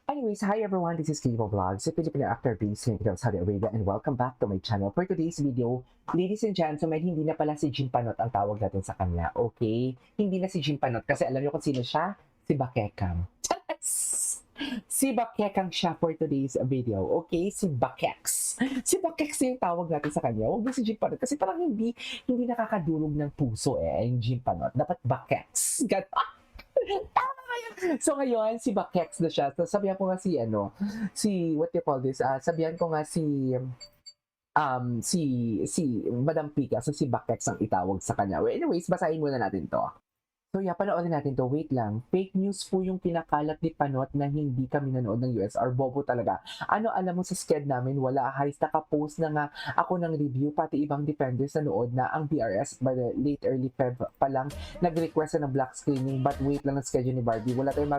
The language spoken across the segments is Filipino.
Anyways, hi everyone, this is Kivo Vlogs, a Filipino actor based in Saudi Arabia, and welcome back to my channel. For today's video, ladies and gentlemen, hindi na pala si Jim Panot ang tawag natin sa kanya, okay? Hindi na si Jim Panot kasi alam niyo kung sino siya? Si Bakekang. Si Bakekang siya for today's video, okay? Si Bakex. Si Bakex yung tawag natin sa kanya. Huwag na si Jim Panot kasi parang hindi nakakadulog ng puso yung Jim Panot. Dapat Bakex. Tama ngayon. So ngayon, si Bakex na siya. So, sabihan ko nga si what you call this? Sabihan ko nga si Madam Pika. So si Bakex ang itawag sa kanya. Well, anyways, basahin muna natin to. So yeah, panoorin natin to. Wait lang. Fake news po yung pinakalat ni Panot na hindi kami nanood ng USR. Bobo talaga. Ano alam mo sa sked namin? Wala. Haris nakapost na nga ako ng review. Pati ibang defenders nanood na ang BRS by the late early Feb pa lang nag-request ng black screening. But wait lang ang schedule ni Barbie. Wala tayong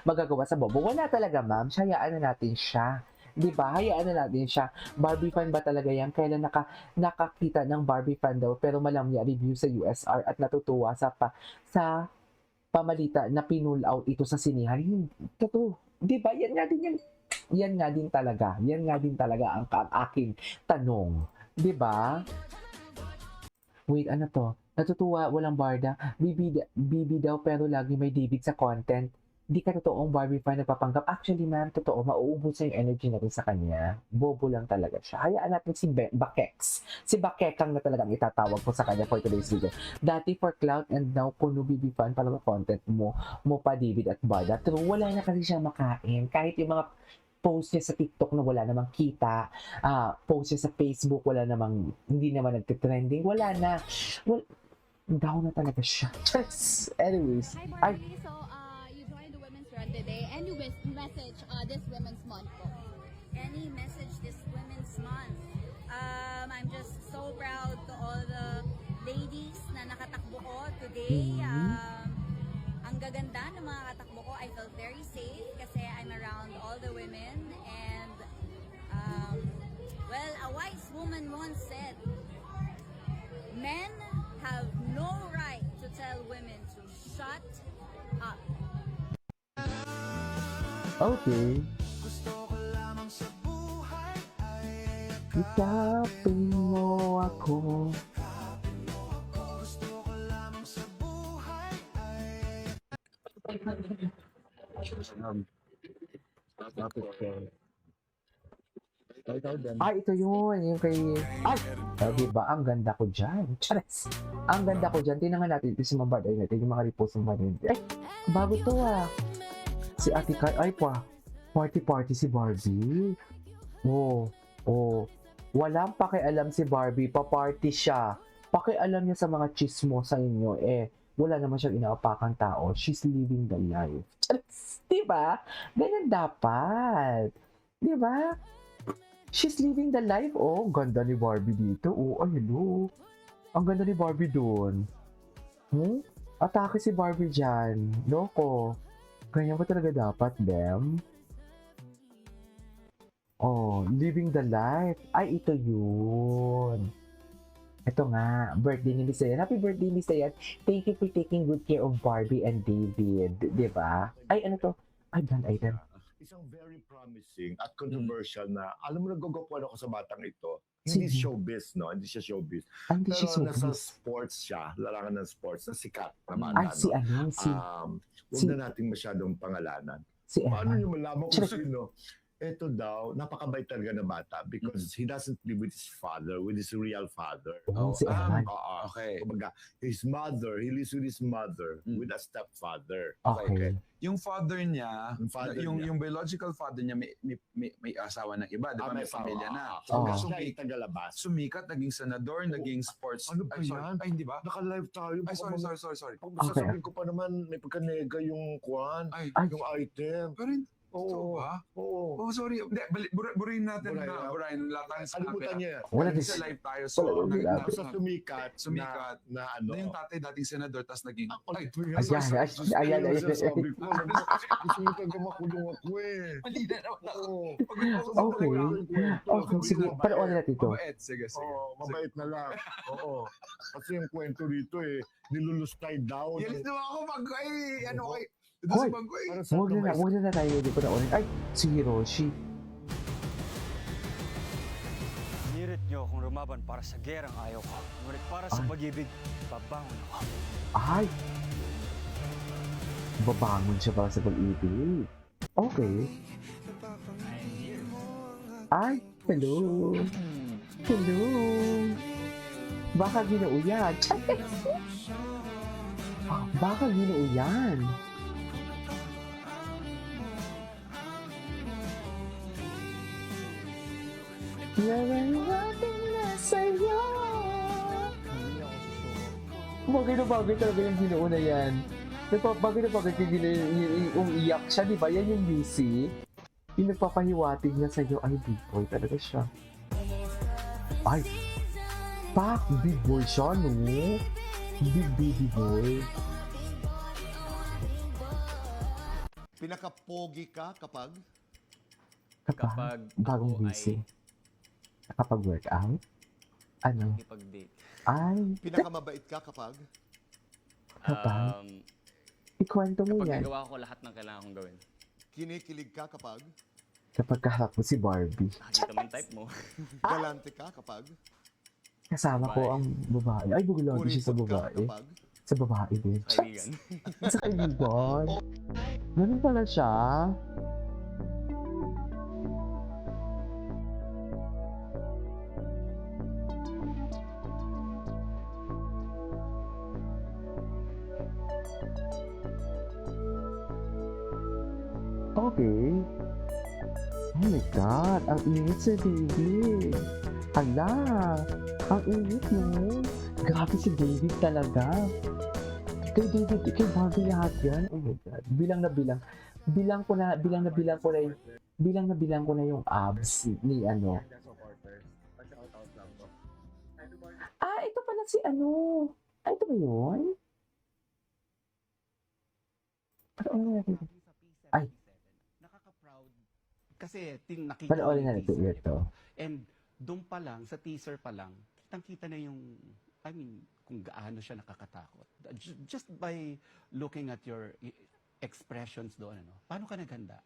magagawa sa Bobo. Wala talaga, ma'am. Hayaan na natin siya. Diba? Hayaan na natin siya. Barbie fan ba talaga yan? Kailan nakakita ng Barbie fan daw pero malamya review sa USR at natutuwa sa pamalita na pinull out ito sa sinihan. Totoo. Diba? Yan nga din talaga ang aking tanong. Diba? Wait, ano to? Natutuwa, walang barda. Bibi daw pero lagi may David sa content. Di ka totoong Barbie fan nagpapanggap. Actually, ma'am, totoo, mauubos na yung energy natin sa kanya. Bobo lang talaga siya. Hayaan natin si Bakex. Si Bakekang na talagang itatawag ko sa kanya for today's video. Dati for clout and now kuno Bibi fan pala content mo pa David at Barda. True, wala na kasi siya makain. Kahit yung mga post niya sa TikTok na wala namang kita, post niya sa Facebook, hindi naman nagtitrending, wala na. Down na talaga siya. Anyways, Hi Barbie, so you joined the Women's Run today and you message this Women's Month po. Any message this Women's Month? I'm just so proud to all the ladies na nakatakbo ko today. Ang gaganda ng mga katakbo ko. I felt very safe kasi I'm around all the women and well, a wise woman once said, men have no right to tell women to shut up. okay. Isapin mo ako. Ito yun. Yung kay... diba? Ang ganda ko dyan. Chares! Ang ganda ko dyan. Tingnan natin. Ito si Mambard. Ay, natin yung mga repost ng Barbie. Bago to Si Ate Kai. Party si Barbie. Walang pakialam si Barbie. Pa-party siya. Pakialam niya sa mga chismo sa inyo. Wala naman siyang inaapakang tao. She's living the life. Chares! Diba? Ganyan dapat. Diba? She's living the life. Ganda ni Barbie dito. Hello. Ang ganda ni Barbie doon. Atake si Barbie dyan. Loko. Ganyan ba talaga dapat, Bem? Living the life. Ito yun. Ito nga, birthday ni Miss Ayan. Happy birthday, Miss Ayan. Thank you for taking good care of Barbie and David. Diba? Ano to? Blind item. Isang very promising at controversial na, alam mo, nagugwapuan ako sa batang ito. Hindi showbiz, no? Hindi siya showbiz. Hindi siya Pero nasa showbiz. sports siya, larangan ng sports, na sikat na bata. Huwag na natin masyadong pangalanan. Paano nyo malaman kung sino? Ito daw, napakabait talaga na bata because he doesn't live with his father, with his real father. Si Eman. Okay. Kumbaga, he lives with his mother, with a stepfather. Okay. Yung father niya, yung biological father niya may asawa ng iba, di ba? May pamilya na. Sumikat, naging senador, naging sports. Ano ba yan? Ay, hindi ba? Naka-live tayo. Sorry. Sasabihin ko pa naman, may pagkanega yung kwan, yung item. Pero so ba? Oo. Sorry. Burahin natin na. Burahin lahat tayo Kalimutan niya. Wala sa live tayo. So, Sa sumikat na yung tatay dating senador, tapos naging... Ayan. Sabi ko, gusto mo talaga makulong ako Mali na naman ako. Okay, sige. Panoorin natin ito. Mabait, sige. Mabait na lang. Oo. Kasi yung kwento rito nilulustay daw. Yalis naman ako Ito si Hoy! Banggoy. Para sa Huwag na tayo hindi ko na ulit. Ay, si Hiroshi. Pinirit niyo akong lumaban para sa gerang ayaw ko. Ngunit para sa Ay. pag-ibig, babangon ako. Ay! Babangon siya para sa pag-ibig. Okay. Ay, hello. Hello. Baka ginoo yan. Baka ginoo yan. Nararating na sa'yo. Bagay na bagay talaga yung ginoo na yan. Bagay na bagay yung iyak siya, di ba? Yan yung music. Yung nagpapahiwatig niya sa'yo, ay, big boy talaga siya. Ay, pak, big boy siya, no? Big baby boy. Pinakapogi ka kapag Kapag bagong busy. Kapag workout? Ano? Ipag-date. Ay, pinakamabait ka kapag kapag. Ikwento mo Kapag yan. nagawa ko lahat ng kailangan kong gawin. kinikilig ka kapag Kapag kaharap mo si Barbie. Nakikita mo yung type mo. galante ka kapag Kasama ko ang babae. Ay, bugulado siya sa kuripot ka babae. kapag Sa babae din. Kaibigan. Sa kaibigan. Ganun pala siya. Okay. Oh my God, ang init sa David. Hala, ang init no. Grabe si David talaga. Kay David, kay Barbie lahat yan. Oh my God. Bilang na bilang ko na yung abs ni ano. Ah, ito pala si ano. Ah, ito ba yun? Ano natin? Ay. Nakaka-proud. Kasi nakita Panoorin na yung natin teaser, ito. and doon pa lang, sa teaser pa lang, kitang-kita na yung, I mean, kung gaano siya nakakatakot. Just by looking at your expressions doon, ano, paano ka naghanda?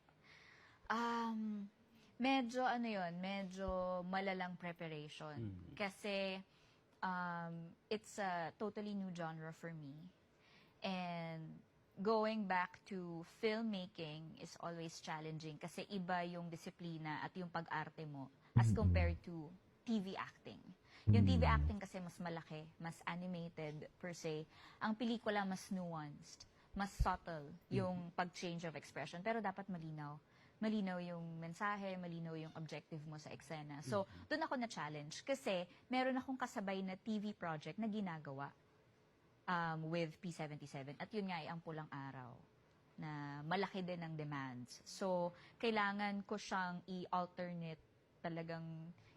Medyo ano yun, medyo malalang preparation. Kasi it's a totally new genre for me. And going back to filmmaking is always challenging kasi iba yung disiplina at yung pag-arte mo as compared to TV acting. Yung TV acting kasi mas malaki, mas animated per se. Ang pelikula mas nuanced, mas subtle yung pag-change of expression. Pero dapat malinaw. Malinaw yung mensahe, malinaw yung objective mo sa eksena. So, doon ako na-challenge kasi meron akong kasabay na TV project na ginagawa with P77. At yun nga ay ang Pulang Araw na malaki din ang demands. So, kailangan ko siyang i-alternate talagang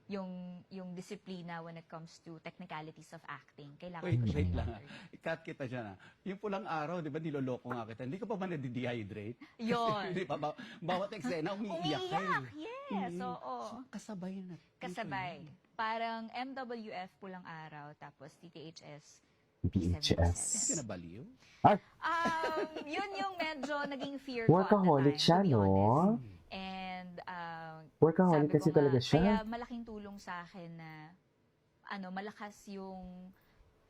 yung disiplina when it comes to technicalities of acting. Kailangan ko siyang Wait lang. i-alternate. I-cut kita dyan. Yung Pulang Araw, di ba, niloloko nga kita. Hindi ka pa ba nade-dehydrate? Yun. Di ba, bawat eksena, umiiyak ka. Umiiyak, yes. Oo. So, kasabay na. Kasabay. Parang MWF Pulang Araw, tapos TTHS PHS. Hindi ka nabaliw? Yun yung medyo naging fear ko Workaholic at the time, siya, to be no? honest. And Workaholic sabi ko kasi nga, talaga siya. Kaya malaking tulong sa akin na malakas yung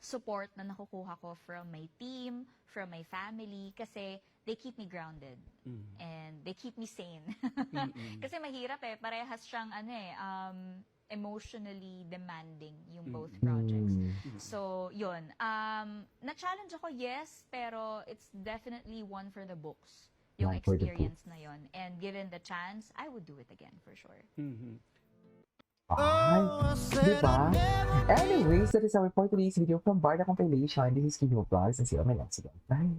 support na nakukuha ko from my team, from my family, kasi they keep me grounded and they keep me sane. Kasi mahirap parehas siyang emotionally demanding yung both projects. So, yun. Na-challenge ako, yes, pero it's definitely one for the books. Yung One for the experience na yun. And given the chance, I would do it again for sure. Ay, diba? Anyways, that is our for today's video from Barda Compilation. This is Kino Vlogs and see you on my next one. Bye!